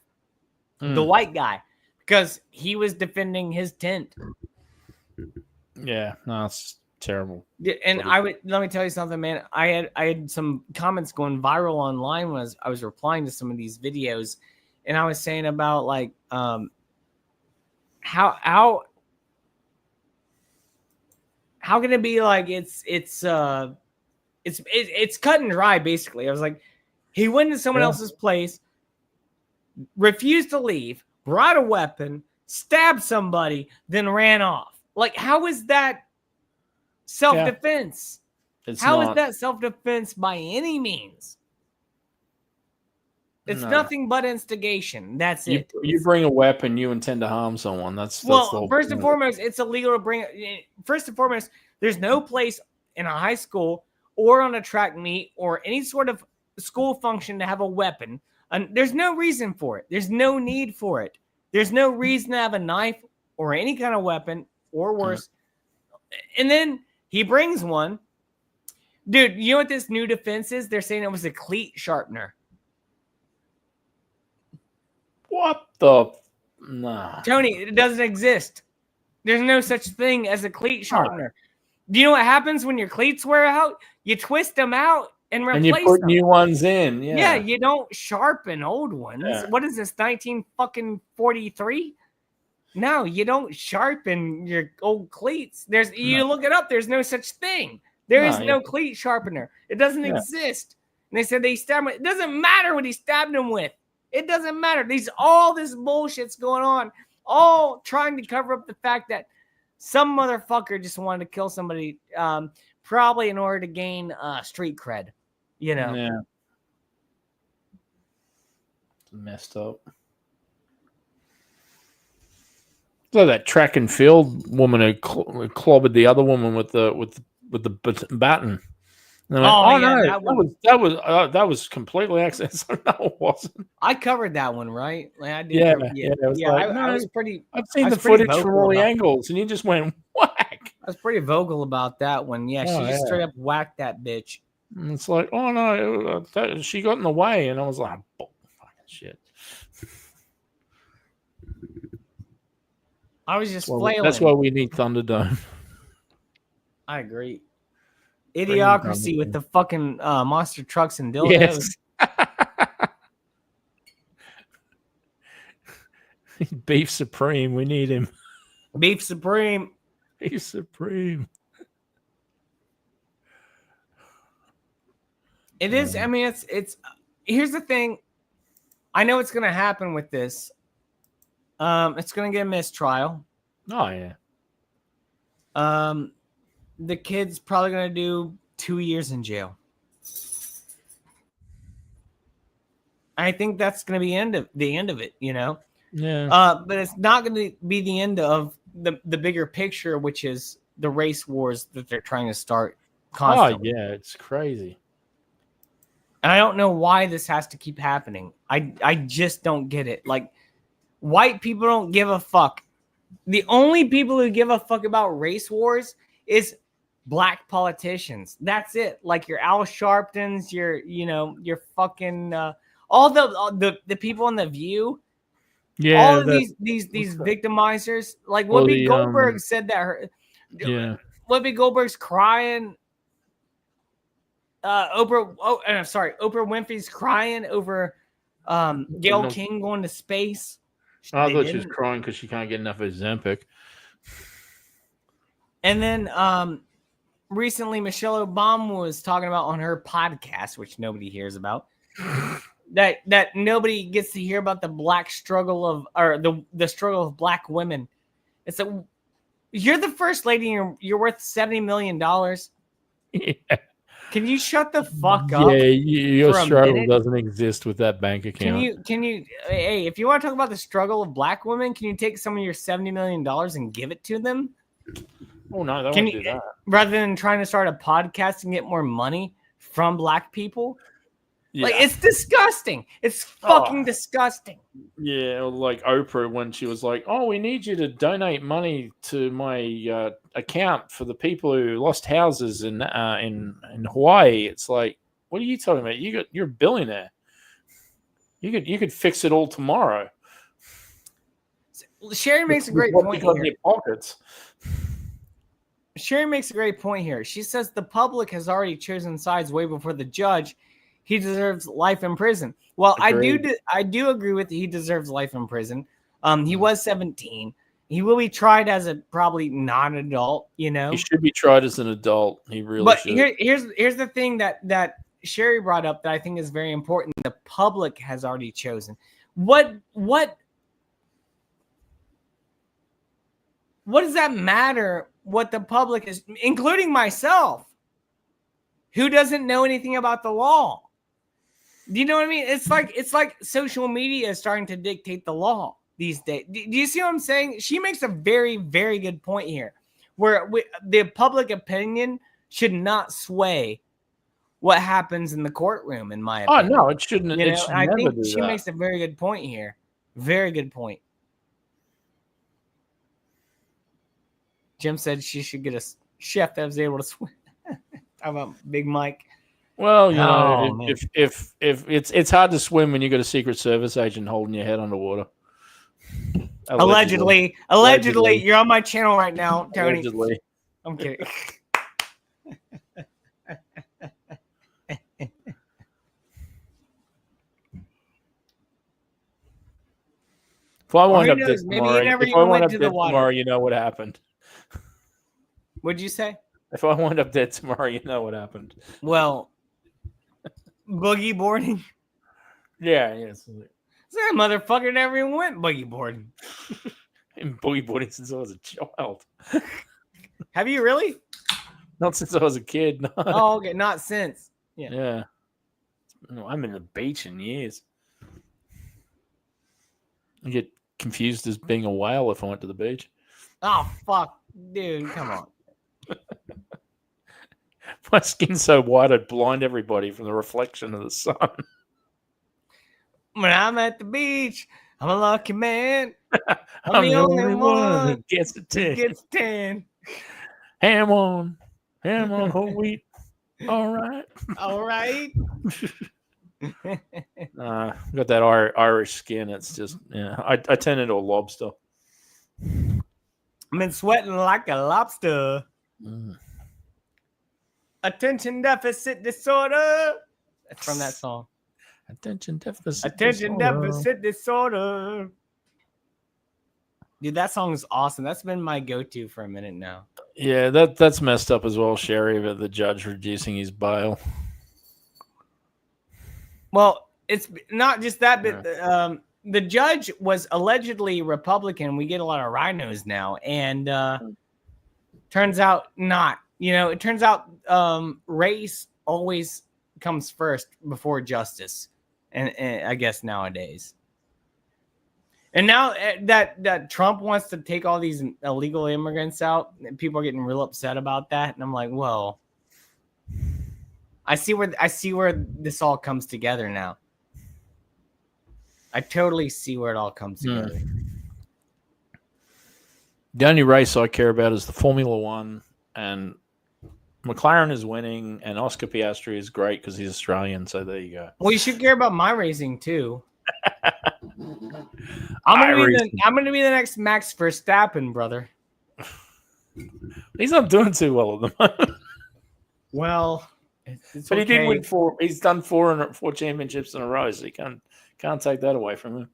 the white guy, because he was defending his tent. Yeah, no, it's terrible. And let me tell you something, man. I had some comments going viral online when I was replying to some of these videos, and I was saying about like how can it be like it's cut and dry, basically. I was like, he went to someone else's place, refused to leave, brought a weapon, stabbed somebody, then ran off. Like, how is that self-defense? How is that self-defense by any means? It's nothing but instigation. That's it. You bring a weapon, you intend to harm someone. That's first and foremost, it's illegal to bring. First and foremost, there's no place in a high school or on a track meet or any sort of school function to have a weapon. And there's no reason for it. There's no need for it. There's no reason to have a knife or any kind of weapon or worse. And then he brings one. Dude, you know what this new defense is? They're saying it was a cleat sharpener. What the? Nah. Tony, it doesn't exist. There's no such thing as a cleat sharpener. Do you know what happens when your cleats wear out? You twist them out and And you replace put them. new ones in. Yeah, Yeah. you don't sharpen old ones. Yeah. What is this, 1943? No, you don't sharpen your old cleats. You look it up. There's no such thing. There is no cleat sharpener. It doesn't exist. And they said they stabbed him. It doesn't matter what he stabbed him with. It doesn't matter. All this bullshit's going on, all trying to cover up the fact that some motherfucker just wanted to kill somebody, probably in order to gain street cred. You know. Yeah. It's messed up. So that track and field woman who clobbered the other woman with the baton. And I went, no, that was completely accidental. No, it wasn't. I covered that one, right? Like I did. Yeah, I was pretty. I've seen the footage from all the angles, and you just went whack. I was pretty vocal about that one. Yeah, she just straight up whacked that bitch. And it's like, oh no, she got in the way, and I was like, oh, fucking shit. I was just flailing. That's why we need Thunderdome. I agree. Idiocracy with the fucking monster trucks and dildos. Yes. Beef Supreme. We need him. Beef Supreme. Beef Supreme. It is. I mean, it's. Here's the thing. I know what's going to happen with this. It's going to get a mistrial. Oh yeah. The kid's probably going to do 2 years in jail. I think that's going to be the end of it, you know? Yeah. But it's not going to be the end of the bigger picture, which is the race wars that they're trying to start constantly. Oh, yeah. It's crazy. And I don't know why this has to keep happening. I just don't get it. Like, white people don't give a fuck. The only people who give a fuck about race wars is black politicians. That's it. Like your Al Sharptons, your fucking all the people on The View. Yeah. All of these victimizers. Like Whoopi Goldberg said that Whoopi Goldberg's crying. Oprah Winfrey's crying over Gayle King going to space. I thought she was crying because she can't get enough of Ozempic. And then recently Michelle Obama was talking about on her podcast, which nobody hears about, that nobody gets to hear about the black struggle the struggle of black women. It's like, you're the first lady and you're worth $70 million. Yeah. Can you shut the fuck up? Yeah, your struggle doesn't exist with that bank account. Can you hey, if you want to talk about the struggle of black women, can you take some of your $70 million and give it to them? Oh no, they won't do that. Rather than trying to start a podcast and get more money from black people? Yeah. Like, it's disgusting. It's fucking disgusting. Yeah, like Oprah when she was like, "Oh, we need you to donate money to my account for the people who lost houses in Hawaii." It's like, what are you talking about? You're a billionaire. You could fix it all tomorrow. Sherry makes a great point here. In your pockets. Sherry makes a great point here. She says the public has already chosen sides way before the judge. He deserves life in prison. Well, agreed. I do agree with he deserves life in prison. He was 17. He will be tried as a probably non-adult, you know. He should be tried as an adult. He really should. But here's the thing that Sherry brought up that I think is very important. The public has already chosen. What does that matter what the public is, including myself, who doesn't know anything about the law? Do you know what I mean? It's like social media is starting to dictate the law these days. Do you see what I'm saying? She makes a very, very good point here, where the public opinion should not sway what happens in the courtroom, in my opinion. Oh, no, it shouldn't. I think she makes a very good point here. Very good point. Jim said she should get a chef that was able to swim. How about Big Mike? Well, you know, if it's hard to swim when you got a Secret Service agent holding your head underwater. Allegedly, you're on my channel right now, Tony. Allegedly. I'm kidding. If I Or wind who up dead knows? Maybe he tomorrow, never if I even wind went up to the dead water. tomorrow, you know what happened. What'd you say? If I wind up dead tomorrow, you know what happened. Well, boogie boarding. Yeah, yes. That motherfucker never even went boogie boarding. Been boogie boarding since I was a child. Have you really? Not since I was a kid. No. Oh, okay. Not since. Yeah. Yeah. No, I'm in the beach in years. I get confused as being a whale if I went to the beach. Oh, fuck. Dude, come on. My skin's so white I'd blind everybody from the reflection of the sun. When I'm at the beach, I'm a lucky man. I'm the only one who gets a who 10. gets 10. Ham on whole wheat. All right. All right. Got that Irish skin. It's just, yeah. I turn into a lobster. I've been sweating like a lobster. Attention deficit disorder. That's from that song. Attention deficit disorder. Dude, that song is awesome. That's been my go-to for a minute now. Yeah, that's messed up as well, Sherry, but the judge reducing his bail. Well, it's not just that, but the judge was allegedly Republican. We get a lot of rhinos now, and turns out not. You know, it turns out race always comes first before justice, and I guess nowadays. And now that Trump wants to take all these illegal immigrants out, people are getting real upset about that. And I'm like, well, I see where this all comes together now. I totally see where it all comes together. The only race I care about is the Formula One, and McLaren is winning, and Oscar Piastri is great because he's Australian. So there you go. Well, you should care about my racing too. I'm gonna be the next Max Verstappen, brother. He's not doing too well at the moment. Well, it's but he okay. did win 4. He's done 4 championships in a row, so you can't take that away from him.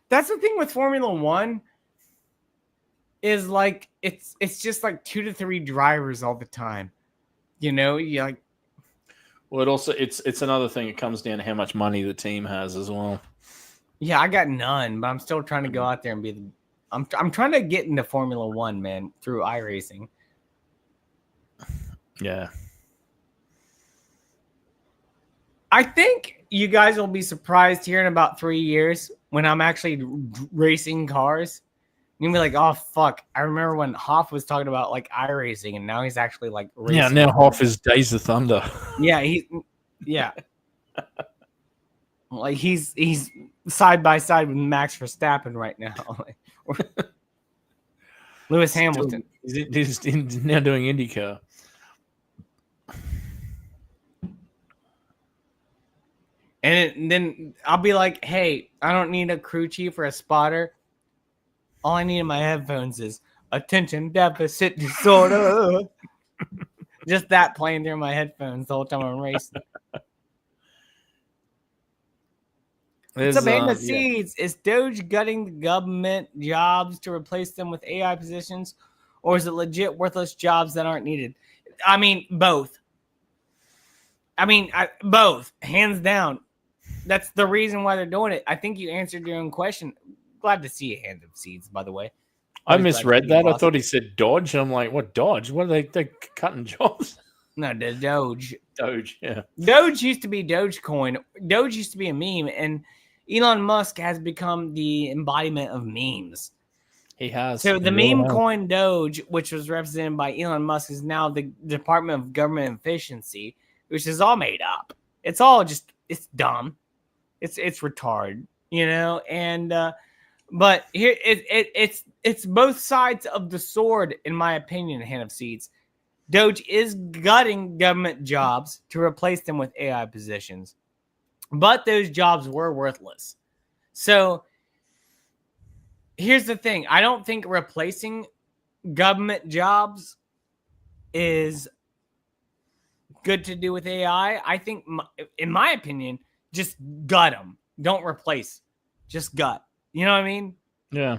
That's the thing with Formula One. Is like it's just like 2 to 3 drivers all the time. You know, you like. Well, it also it's another thing. It comes down to how much money the team has as well. Yeah, I got none, but I'm still trying to go out there and be the. I'm trying to get into Formula One, man, through iRacing. Yeah. I think you guys will be surprised here in about 3 years when I'm actually racing cars. You'll be like, oh, fuck. I remember when Hoff was talking about like iRacing, and now he's actually like racing. Yeah, now Hoff is Days of Thunder. Yeah, yeah. Like he's side by side with Max Verstappen right now. Lewis Hamilton. He's now doing IndyCar. And then I'll be like, hey, I don't need a crew chief or a spotter. All I need in my headphones is attention deficit disorder. Just that playing through my headphones the whole time I'm racing. It's a band of seeds. Is Doge gutting the government jobs to replace them with AI positions? Or is it legit worthless jobs that aren't needed? I mean, both. Both. Hands down. That's the reason why they're doing it. I think you answered your own question. Glad to see a hand of seeds, by the way. I misread that. I thought he said Dodge. I'm like, what Dodge? What are they cutting jobs? No, the Doge. Doge, yeah. Doge used to be Dogecoin. Doge used to be a meme, and Elon Musk has become the embodiment of memes. He has. So the meme coin Doge, which was represented by Elon Musk, is now the Department of Government Efficiency, which is all made up. It's all just, it's dumb. It's retarded, you know? And but here it's both sides of the sword, in my opinion, Hand of Seeds. Doge is gutting government jobs to replace them with AI positions. But those jobs were worthless. So here's the thing. I don't think replacing government jobs is good to do with AI. I think, in my opinion, just gut them. Don't replace. Just gut. You know what I mean? Yeah.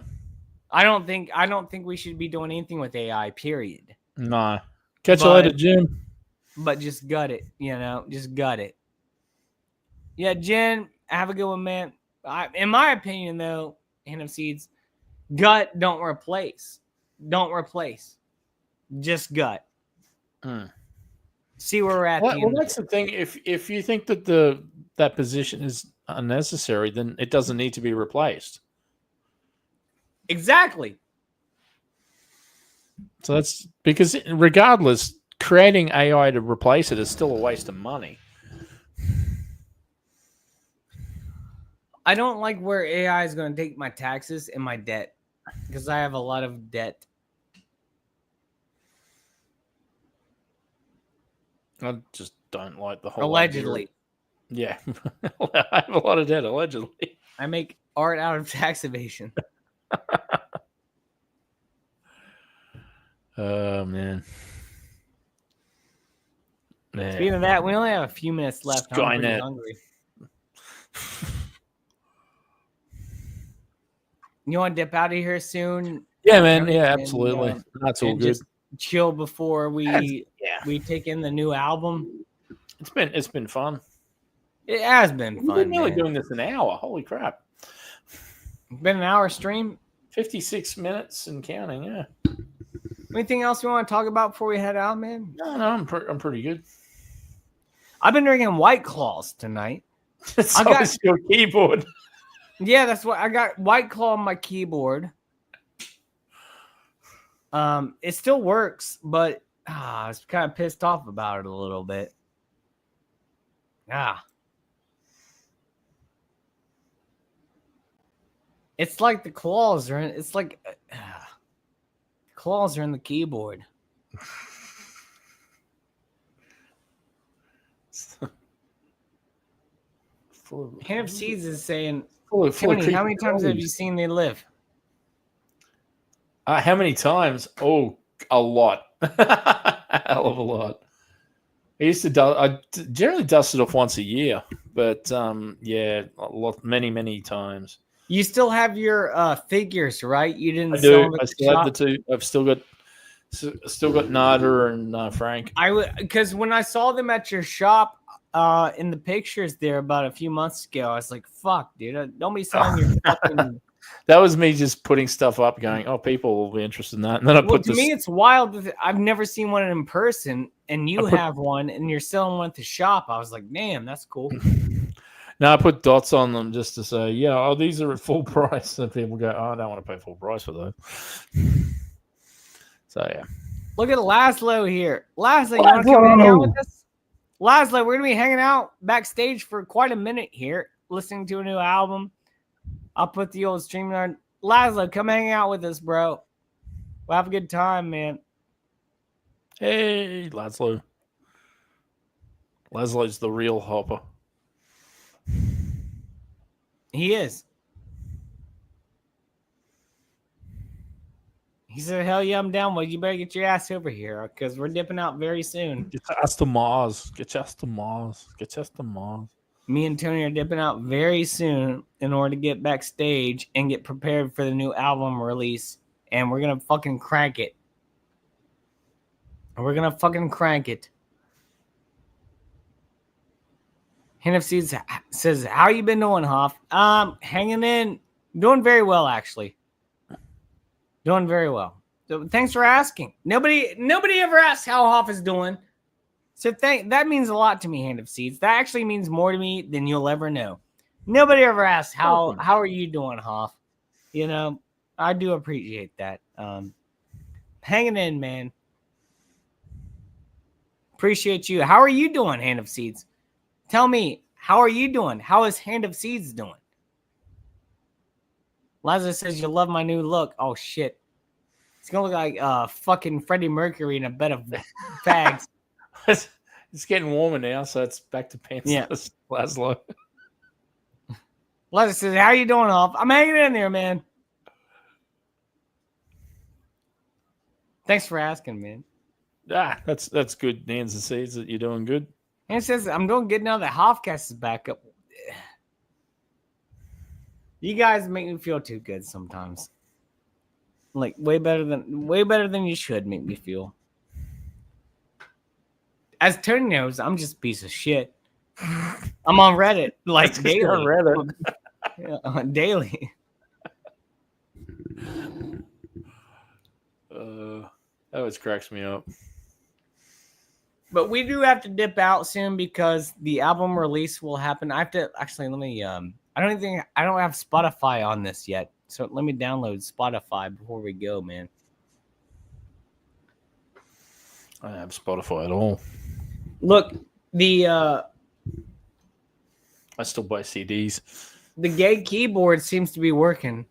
I don't think we should be doing anything with AI, period. No. Catch you later, Jim. But just gut it, just gut it. Yeah, Jen, have a good one, man. In my opinion, though, Hand of Seeds, gut, don't replace. Don't replace. Just gut. See where we're at. Well, that's the thing. If you think that that position is unnecessary, then it doesn't need to be replaced. Exactly. So that's because regardless, creating AI to replace it is still a waste of money. I don't like where AI is going to take my taxes and my debt because I have a lot of debt. I just don't like the whole allegedly. Idea. Yeah. I have a lot of debt, allegedly. I make art out of tax evasion. Oh, man. Speaking of that, we only have a few minutes left. I'm pretty Skynet. hungry. You want to dip out of here soon? Yeah, man. Yeah, absolutely. That's all good. Just chill before we Yeah. take in the new album. It's been fun. It has been We've fun. been nearly man. doing this an hour. Holy crap. It's been an hour stream. 56 minutes and counting, yeah. Anything else you want to talk about before we head out, man? No, I'm pretty good. I've been drinking White Claws tonight. So is your keyboard. Yeah, that's what I got. White Claw on my keyboard. It still works, but I was kind of pissed off about it a little bit. It's like the claws are in. It's like claws are in the keyboard. Hand of Seeds is saying, Tony, how many times have you seen They Live? How many times? Oh, a lot. A hell of a lot. I generally dust it off once a year, but yeah, many times. You still have your figures, right? You didn't I sell do. them at I the still have shop? the two. I've still got Nada and Frank. I would, because when I saw them at your shop in the pictures there about a few months ago, I was like, "Fuck, dude, don't be selling your fucking." That was me just putting stuff up, going, "Oh, people will be interested in that." And then I put to me, it's wild. I've never seen one in person, and you have one, and you're selling one at the shop. I was like, "Damn, that's cool." Now I put dots on them just to say, "Yeah, oh, these are at full price," and people go, "Oh, I don't want to pay full price for those." So yeah. Look at Laszlo here. Laszlo, you want to come hang out with us? Laszlo, we're gonna be hanging out backstage for quite a minute here, listening to a new album. I'll put the old stream on. Laszlo, come hang out with us, bro. We'll have a good time, man. Hey, Laszlo. Laszlo's the real Hopper. He is. He said, "Hell yeah, I'm down. Well, you better get your ass over here because we're dipping out very soon." Get your ass to Mars. Get your ass to Mars. Get your ass to Mars. Me and Tony are dipping out very soon in order to get backstage and get prepared for the new album release. And we're going to fucking crank it. We're going to fucking crank it. Hand of Seeds says, "How you been doing, Hoff?" Hanging in. Doing very well, actually. Doing very well. So thanks for asking. Nobody ever asks how Hoff is doing. So that means a lot to me, Hand of Seeds. That actually means more to me than you'll ever know. Nobody ever asks how are you doing, Hoff? You know, I do appreciate that. Hanging in, man. Appreciate you. How are you doing, Hand of Seeds? Tell me, how are you doing? How is Hand of Seeds doing? Lazarus says, "You love my new look." Oh, shit. It's going to look like fucking Freddie Mercury in a bed of fags. It's getting warmer now, so it's back to pants. Yeah. Laszlo. Lazarus says, "How you doing, Hoff?" I'm hanging in there, man. Thanks for asking, man. That's good, Nancy Seeds, that you're doing good. And it says, "I'm doing good now that Hoffcast is back up." You guys make me feel too good sometimes. Like way better than you should make me feel. As Tony knows, I'm just a piece of shit. I'm on Reddit like That's 'cause you're on daily. Reddit. Daily. That always cracks me up. But we do have to dip out soon because the album release will happen. I have to actually let me I don't have Spotify on this yet. So let me download Spotify before we go, man. I don't have Spotify at all. Look, the I still buy CDs. the gay keyboard seems to be working.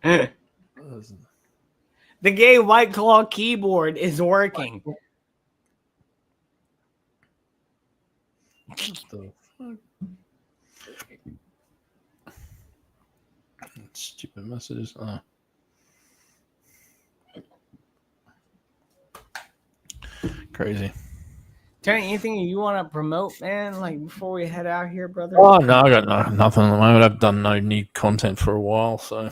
The gay White Claw keyboard is working. Stupid messages. Oh. Crazy. Tony, anything you want to promote, man? Like before we head out here, brother? Oh no, I got nothing at the moment. I've done no new content for a while, so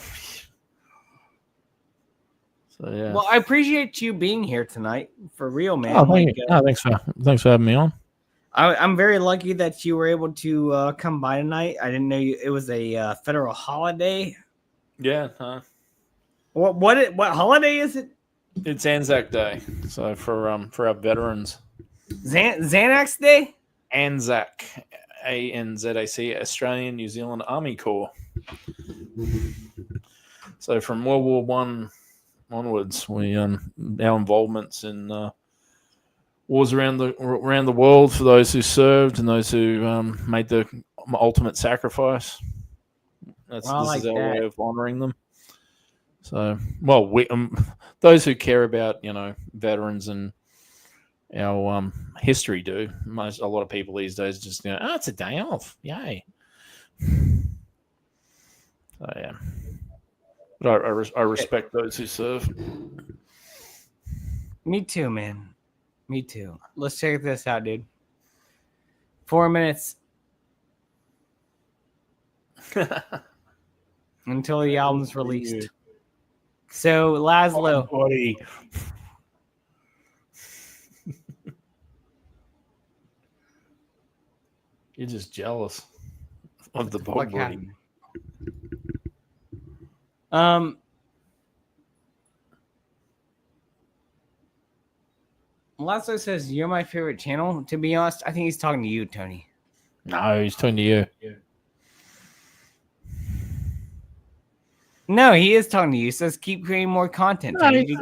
yeah. Well, I appreciate you being here tonight, for real, man. Oh, Like, thanks for having me on. I'm very lucky that you were able to come by tonight. I didn't know it was a federal holiday. Yeah. What holiday is it? It's Anzac Day, so for our veterans. Xanax Day? Anzac, ANZAC, Australian New Zealand Army Corps. So from World War One onwards, we our involvements in wars around the world for those who served and those who made the ultimate sacrifice. This is our way of honoring them. So, well, we those who care about veterans and our history do. A lot of people these days just it's a day off, yay. So yeah, but I respect those who serve. Me too, man. Me too. Let's check this out, dude. 4 minutes until the album's released. So, Laszlo. Oh, buddy. You're just jealous of the bog body. Laszlo says, you're my favorite channel. To be honest, I think he's talking to you, Tony. No, he's talking to you. No, he is talking to you. He says, keep creating more content. Tony. He's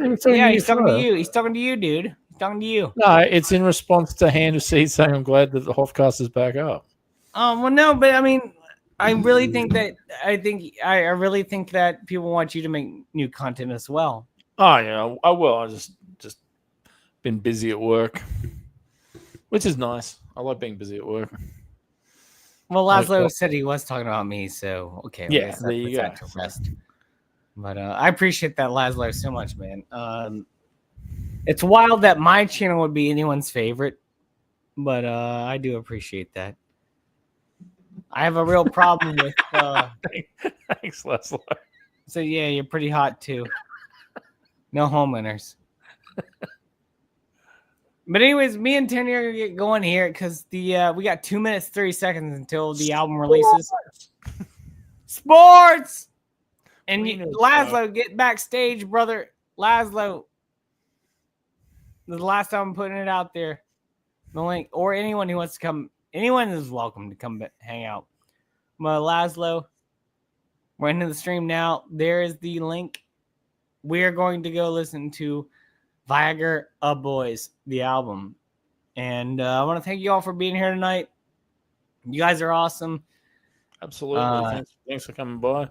talking to you. He's talking to you, dude. He's talking to you. No, it's in response to Hand of Seed saying, I'm glad that the Hoffcast is back up. Well, no, but I mean, I really think that people want you to make new content as well. Oh, yeah, I will. I just been busy at work, which is nice. I like being busy at work. Well, Laszlo said he was talking about me, so okay. Yeah, there you go. But I appreciate that, Laszlo, so much, man. It's wild that my channel would be anyone's favorite, but I do appreciate that. I have a real problem with. Thanks, Laszlo. So yeah, you're pretty hot too. No homeowners. But anyways, me and Tony are gonna get going here because we got 2 minutes 30 seconds until the album releases. Sports. And Laszlo, get backstage, brother. Laszlo. This is the last time I'm putting it out there. The link, or anyone who wants to come, anyone is welcome to come hang out. But Laszlo, we're into the stream now. There is the link. We are going to go listen to Viagra Boys, the album. And I want to thank you all for being here tonight. You guys are awesome. Absolutely. Thanks for coming by.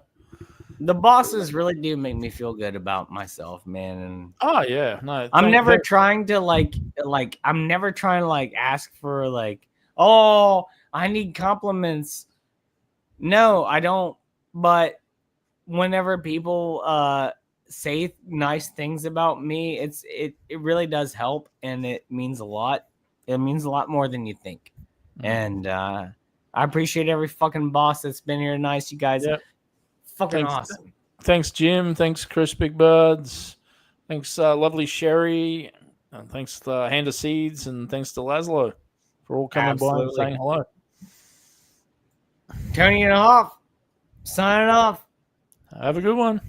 The bosses really do make me feel good about myself, man. And oh yeah, no, I'm never trying to ask for oh, I need compliments. No, I don't. But whenever people say nice things about me, it really does help, and it means a lot. It means a lot more than you think. And I appreciate every fucking boss that's been here tonight. You guys, Yep. fucking Thanks. awesome. Thanks, Jim. Thanks, Chris Big Birds. Thanks, lovely Sherry. And thanks to Hand of Seeds. And thanks to Laszlo for all coming by and Absolutely. saying hello. Tony and Hoff, signing off. Have a good one.